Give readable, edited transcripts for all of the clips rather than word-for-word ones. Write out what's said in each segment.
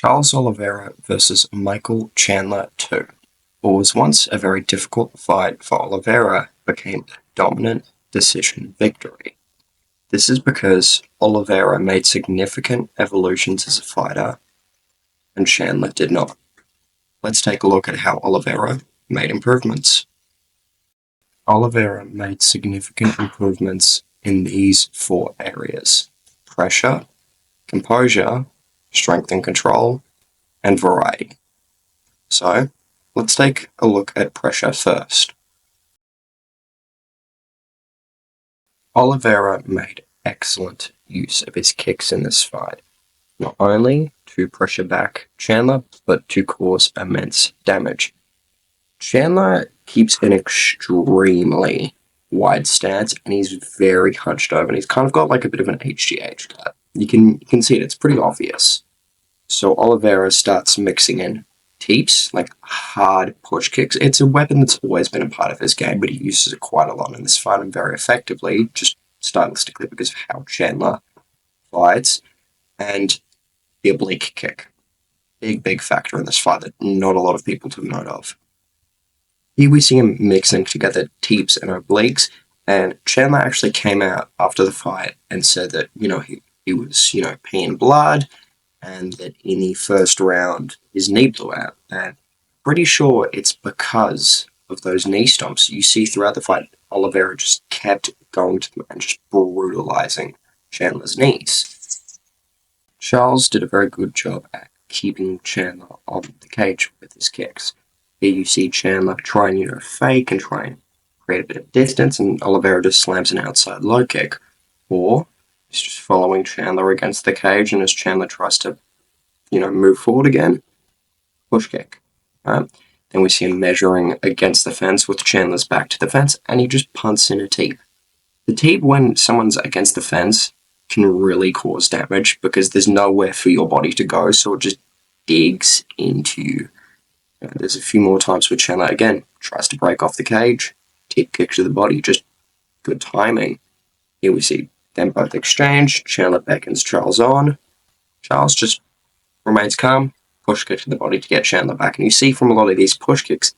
Charles Oliveira versus Michael Chandler 2. What was once a very difficult fight for Oliveira became a dominant decision victory. This is because Oliveira made significant evolutions as a fighter, and Chandler did not. Let's take a look at how Oliveira made improvements. Oliveira made significant improvements in these 4 areas: pressure, composure, strength and control, and variety. So, let's take a look at pressure first. Oliveira made excellent use of his kicks in this fight, not only to pressure back Chandler, but to cause immense damage. Chandler keeps an extremely wide stance, and he's very hunched over, and he's kind of got like a bit of an HGH cut. You can see it, it's pretty obvious. So Oliveira starts mixing in teeps, like hard push kicks. It's a weapon that's always been a part of his game, but he uses it quite a lot in this fight and very effectively, just stylistically because of how Chandler fights. And the oblique kick. Big factor in this fight that not a lot of people took note of. Here we see him mixing together teeps and obliques, and Chandler actually came out after the fight and said that, he was, peeing blood, and that in the first round his knee blew out. And pretty sure it's because of those knee stomps. You see throughout the fight, Oliveira just kept going to them and just brutalizing Chandler's knees. Charles did a very good job at keeping Chandler on the cage with his kicks. Here you see Chandler try and, fake and try and create a bit of distance, and Oliveira just slams an outside low kick. Or he's just following Chandler against the cage, and as Chandler tries to, move forward again, push kick. Then we see him measuring against the fence with Chandler's back to the fence, and he just punts in a teep. The teep, when someone's against the fence, can really cause damage because there's nowhere for your body to go, so it just digs into you. There's a few more times where Chandler, again, tries to break off the cage, teep kick to the body, just good timing. Here we see them both exchange. Chandler beckons Charles on. Charles just remains calm, push kick to the body to get Chandler back. And you see from a lot of these push kicks,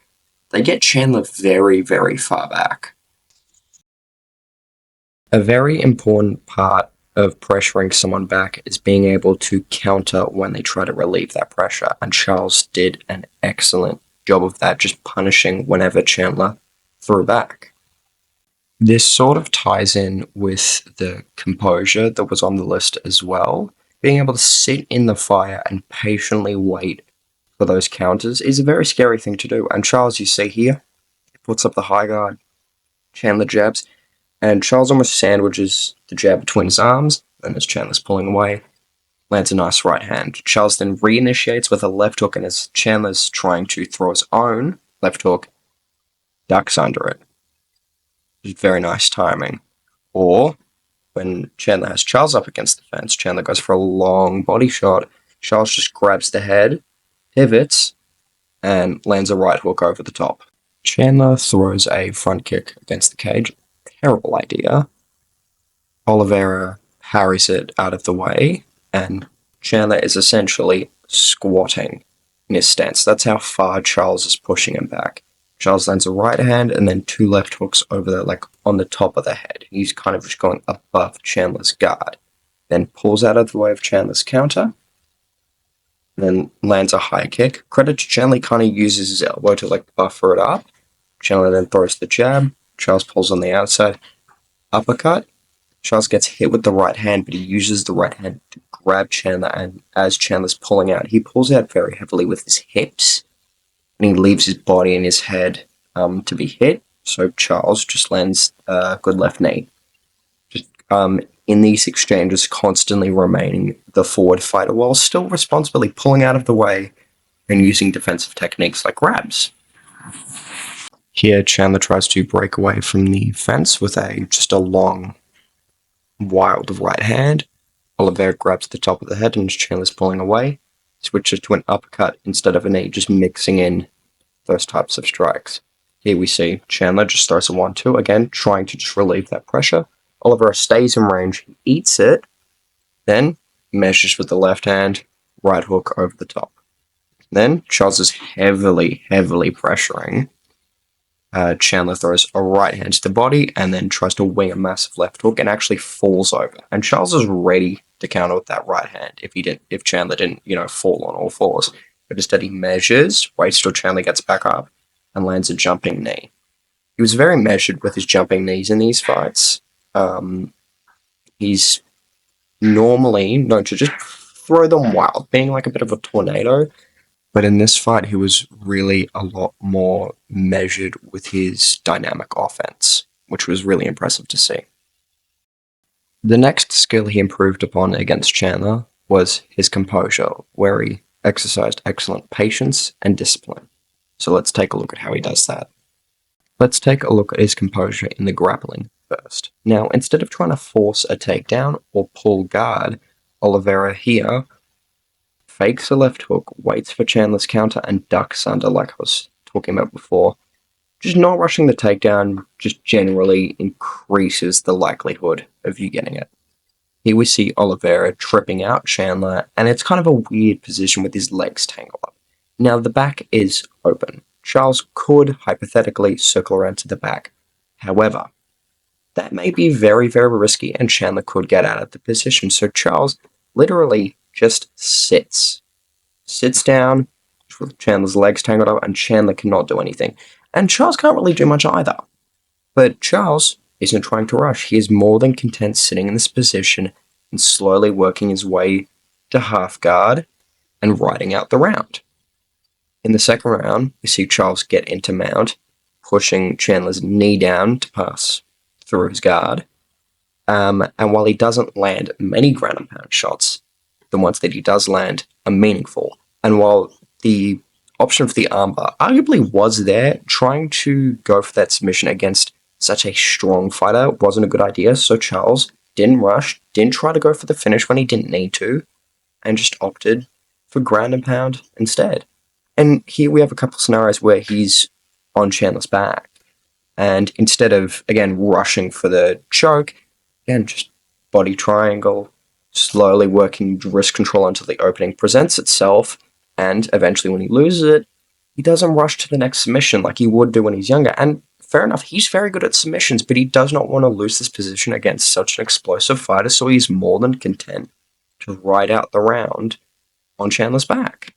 they get Chandler very far back. A very important part of pressuring someone back is being able to counter when they try to relieve that pressure. And Charles did an excellent job of that, just punishing whenever Chandler threw back. This sort of ties in with the composure that was on the list as well. Being able to sit in the fire and patiently wait for those counters is a very scary thing to do. And Charles, you see here, puts up the high guard, Chandler jabs, and Charles almost sandwiches the jab between his arms, and as Chandler's pulling away, lands a nice right hand. Charles then reinitiates with a left hook, and as Chandler's trying to throw his own left hook, ducks under it. Very nice timing. Or, when Chandler has Charles up against the fence, Chandler goes for a long body shot. Charles just grabs the head, pivots, and lands a right hook over the top. Chandler throws a front kick against the cage. Terrible idea. Oliveira parries it out of the way, and Chandler is essentially squatting in his stance. That's how far Charles is pushing him back. Charles lands a right hand and then 2 left hooks over there, like on the top of the head. He's kind of just going above Chandler's guard. Then pulls out of the way of Chandler's counter. Then lands a high kick. Credit to Chandler, kind of uses his elbow to buffer it up. Chandler then throws the jab. Charles pulls on the outside. Uppercut. Charles gets hit with the right hand, but he uses the right hand to grab Chandler, and as Chandler's pulling out, he pulls out very heavily with his hips, and he leaves his body and his head to be hit, so Charles just lands a good left knee. Just in these exchanges, constantly remaining the forward fighter while still responsibly pulling out of the way and using defensive techniques like grabs. Here, Chandler tries to break away from the fence with just a long, wild right hand. Oliveira grabs the top of the head, and as Chandler's pulling away, switches to an uppercut instead of a knee, just mixing in those types of strikes. Here we see Chandler just throws a 1-2, again, trying to just relieve that pressure. Oliveira stays in range, he eats it, then measures with the left hand, right hook over the top. Then Charles is heavily pressuring. Chandler throws a right hand to the body and then tries to wing a massive left hook and actually falls over. And Charles is ready to counter with that right hand if Chandler didn't, fall on all fours. But instead he measures, waits till Chandler gets back up, and lands a jumping knee. He was very measured with his jumping knees in these fights. He's normally known to just throw them wild, being like a bit of a tornado. But in this fight, he was really a lot more measured with his dynamic offense, which was really impressive to see. The next skill he improved upon against Chandler was his composure, where he exercised excellent patience and discipline. So let's take a look at how he does that. Let's take a look at his composure in the grappling first. Now, instead of trying to force a takedown or pull guard, Oliveira here fakes a left hook, waits for Chandler's counter, and ducks under like I was talking about before. Just not rushing the takedown just generally increases the likelihood of you getting it. Here we see Oliveira tripping out Chandler, and it's kind of a weird position with his legs tangled up. Now the back is open. Charles could hypothetically circle around to the back. However, that may be very, very risky, and Chandler could get out of the position. So Charles literally just sits down with Chandler's legs tangled up, and Chandler cannot do anything. And Charles can't really do much either. But Charles isn't trying to rush. He is more than content sitting in this position and slowly working his way to half guard and riding out the round. In the second round, we see Charles get into mount, pushing Chandler's knee down to pass through his guard. And while he doesn't land many ground and pound shots, the ones that he does land are meaningful. And while the option for the armbar arguably was there, trying to go for that submission against such a strong fighter wasn't a good idea. So Charles didn't rush, didn't try to go for the finish when he didn't need to, and just opted for ground and pound instead. And here we have a couple of scenarios where he's on Chandler's back, and instead of, again, rushing for the choke, again, just body triangle, slowly working wrist control until the opening presents itself, and eventually when he loses it, he doesn't rush to the next submission like he would do when he's younger. And fair enough, he's very good at submissions, but he does not want to lose this position against such an explosive fighter, so he's more than content to ride out the round on Chandler's back.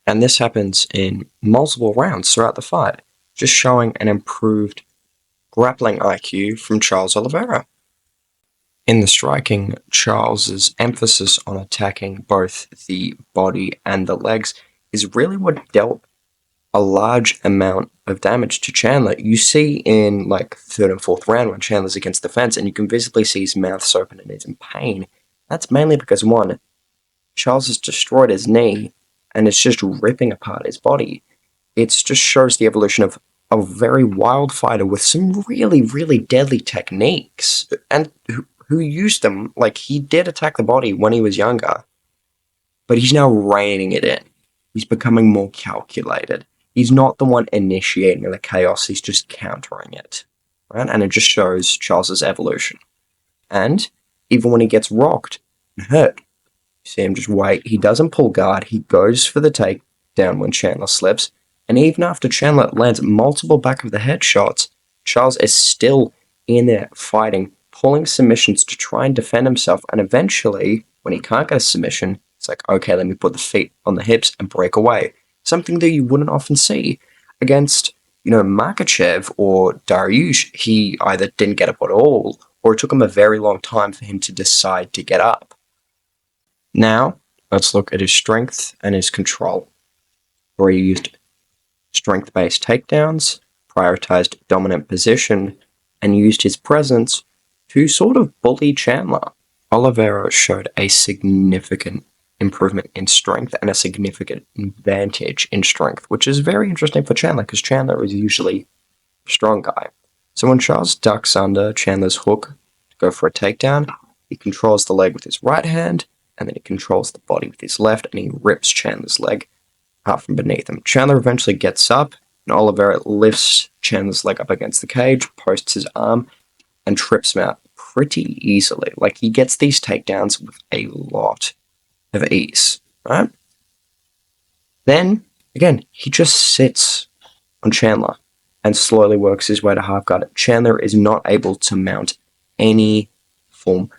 And this happens in multiple rounds throughout the fight, just showing an improved grappling IQ from Charles Oliveira. In the striking, Charles's emphasis on attacking both the body and the legs is really what dealt a large amount of damage to Chandler. You see in like third and fourth round when Chandler's against the fence and you can visibly see his mouth's open and he's in pain. That's mainly because, one, Charles has destroyed his knee and it's just ripping apart his body. It just shows the evolution of a very wild fighter with some really, really deadly techniques, and who used them. Like, he did attack the body when he was younger, but he's now reining it in. He's becoming more calculated. He's not the one initiating the chaos, he's just countering it. Right? And it just shows Charles's evolution. And even when he gets rocked and hurt, you see him just wait. He doesn't pull guard, he goes for the takedown when Chandler slips, and even after Chandler lands multiple back of the head shots, Charles is still in there fighting, pulling submissions to try and defend himself, and eventually, when he can't get a submission, it's like, okay, let me put the feet on the hips and break away. Something that you wouldn't often see against, Makachev or Dariush. He either didn't get up at all, or it took him a very long time for him to decide to get up. Now, let's look at his strength and his control, where he used strength-based takedowns, prioritized dominant position, and used his presence to sort of bully Chandler. Oliveira showed a significant improvement in strength and a significant advantage in strength, which is very interesting for Chandler because Chandler is usually a strong guy. So when Charles ducks under Chandler's hook to go for a takedown, he controls the leg with his right hand, and then he controls the body with his left, and he rips Chandler's leg out from beneath him. Chandler eventually gets up, and Oliveira lifts Chandler's leg up against the cage, posts his arm, and trips him out pretty easily. Like, he gets these takedowns with a lot of ease. right? Then, again, he just sits on Chandler and slowly works his way to half guard. Chandler is not able to mount any form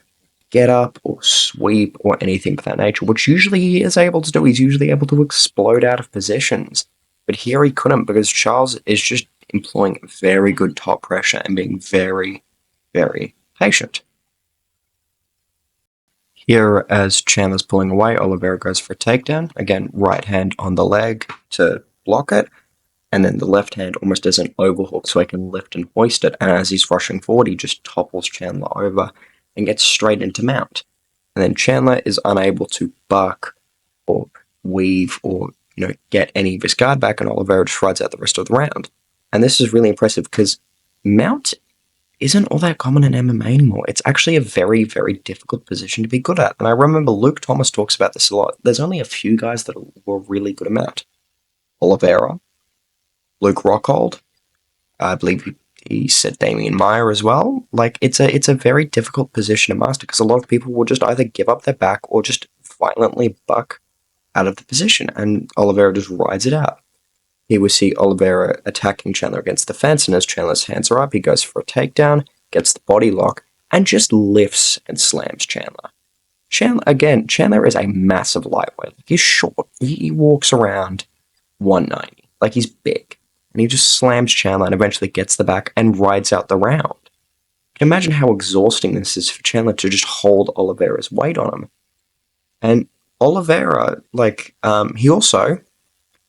get up or sweep or anything of that nature, which usually he is able to do. He's usually able to explode out of positions. But here he couldn't because Charles is just employing very good top pressure and being very, very patient. Here, as Chandler's pulling away, Oliveira goes for a takedown. Again, right hand on the leg to block it, and then the left hand almost as an overhook so he can lift and hoist it. And as he's rushing forward, he just topples Chandler over and gets straight into mount. And then Chandler is unable to buck or weave or get any of his guard back, and Oliveira just rides out the rest of the round. And this is really impressive because mount isn't all that common in MMA anymore. It's actually a very, very difficult position to be good at. And I remember Luke Thomas talks about this a lot. There's only a few guys that were really good at mount. Oliveira, Luke Rockhold, I believe he said Damian Meyer as well. Like, it's a very difficult position to master because a lot of people will just either give up their back or just violently buck out of the position, and Oliveira just rides it out. Here we see Oliveira attacking Chandler against the fence, and as Chandler's hands are up, he goes for a takedown, gets the body lock, and just lifts and slams Chandler. Chandler is a massive lightweight. He's short. He walks around 190. Like, he's big. And he just slams Chandler and eventually gets the back and rides out the round. You can imagine how exhausting this is for Chandler to just hold Oliveira's weight on him. And Oliveira, he also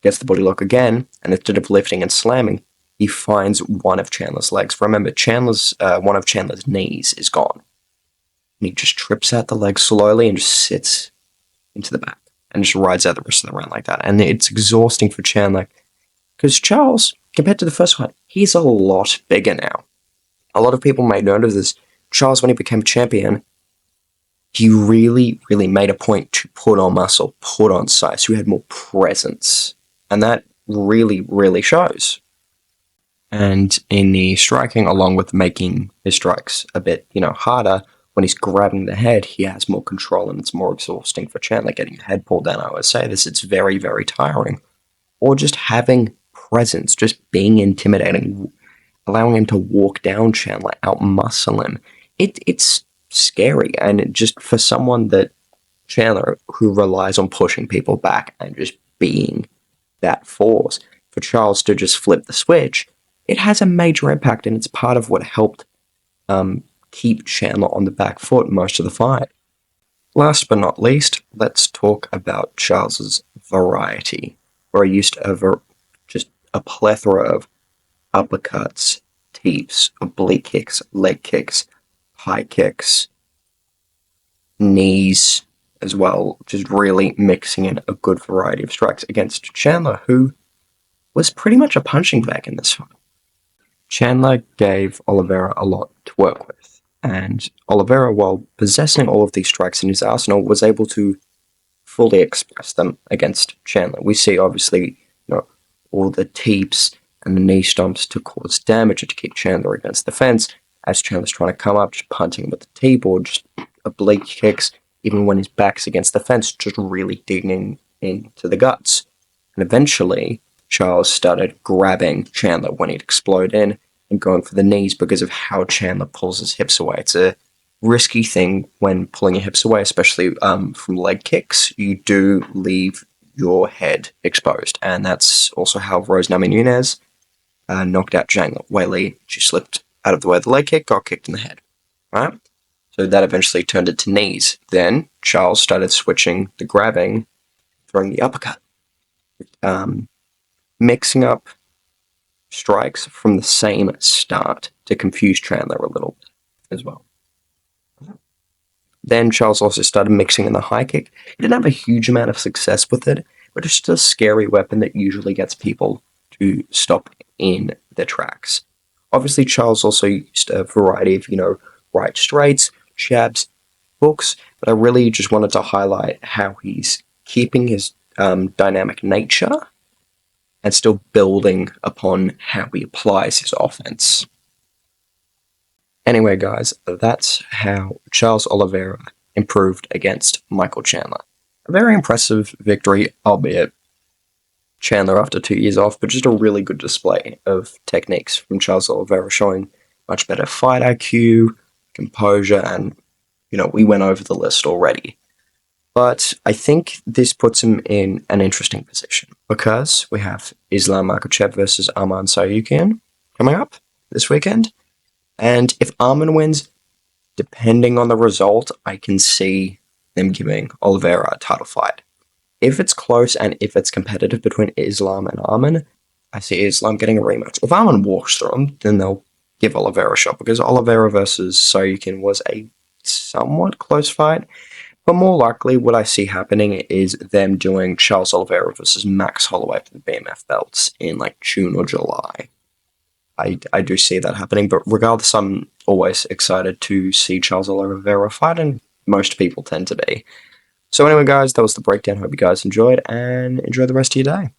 gets the body lock again, and instead of lifting and slamming, he finds one of Chandler's legs. Remember, one of Chandler's knees is gone. And he just trips out the leg slowly and just sits into the back and just rides out the rest of the round like that. And it's exhausting for Chandler because Charles, compared to the first one, he's a lot bigger now. A lot of people may know this. Charles, when he became champion, he really, really made a point to put on muscle, put on size, so he had more presence. And that really, really shows. And in the striking, along with making his strikes a bit, harder, when he's grabbing the head, he has more control and it's more exhausting for Chandler. Getting the head pulled down, I always say this, it's very, very tiring. Or just having presence, just being intimidating, allowing him to walk down Chandler, outmuscle him. It's scary, and just for someone that Chandler, who relies on pushing people back and just being that force, for Charles to just flip the switch, it has a major impact, and it's part of what helped keep Chandler on the back foot most of the fight. Last but not least, let's talk about Charles's variety, where he used just a plethora of uppercuts, teeps, oblique kicks, leg kicks, high kicks, knees as well, just really mixing in a good variety of strikes against Chandler, who was pretty much a punching bag in this fight. Chandler gave Oliveira a lot to work with, and Oliveira, while possessing all of these strikes in his arsenal, was able to fully express them against Chandler. We see, obviously, all the teeps and the knee stomps to cause damage and to keep Chandler against the fence, as Chandler's trying to come up, just punting him with the teep or just oblique kicks, even when his back's against the fence, just really digging into the guts. And eventually, Charles started grabbing Chandler when he'd explode in and going for the knees because of how Chandler pulls his hips away. It's a risky thing when pulling your hips away, especially from leg kicks. You do leave your head exposed, and that's also how Rose Namajunas knocked out Zhang Weili. She slipped out of the way of the leg kick, got kicked in the head. Right? So that eventually turned it to knees. Then Charles started switching the grabbing, throwing the uppercut, mixing up strikes from the same start to confuse Chandler a little bit as well. Then Charles also started mixing in the high kick. He didn't have a huge amount of success with it, but it's just a scary weapon that usually gets people to stop in their tracks. Obviously, Charles also used a variety of, right straights, jabs, hooks, but I really just wanted to highlight how he's keeping his dynamic nature and still building upon how he applies his offense. Anyway, guys, that's how Charles Oliveira improved against Michael Chandler. A very impressive victory, albeit Chandler after 2 years off, but just a really good display of techniques from Charles Oliveira, showing much better fight IQ, composure, and we went over the list already. But I think this puts him in an interesting position because we have Islam Makhachev versus Arman Sarukian coming up this weekend. And if Arman wins, depending on the result, I can see them giving Oliveira a title fight. If it's close and if it's competitive between Islam and Arman, I see Islam getting a rematch. If Arman walks through him, then they'll give Oliveira a shot because Oliveira versus Sarukian was a somewhat close fight. But more likely, what I see happening is them doing Charles Oliveira versus Max Holloway for the BMF belts in like June or July. I do see that happening, but regardless, I'm always excited to see Charles Oliveira fight, and most people tend to be. So anyway, guys, that was the breakdown. Hope you guys enjoyed, and enjoy the rest of your day.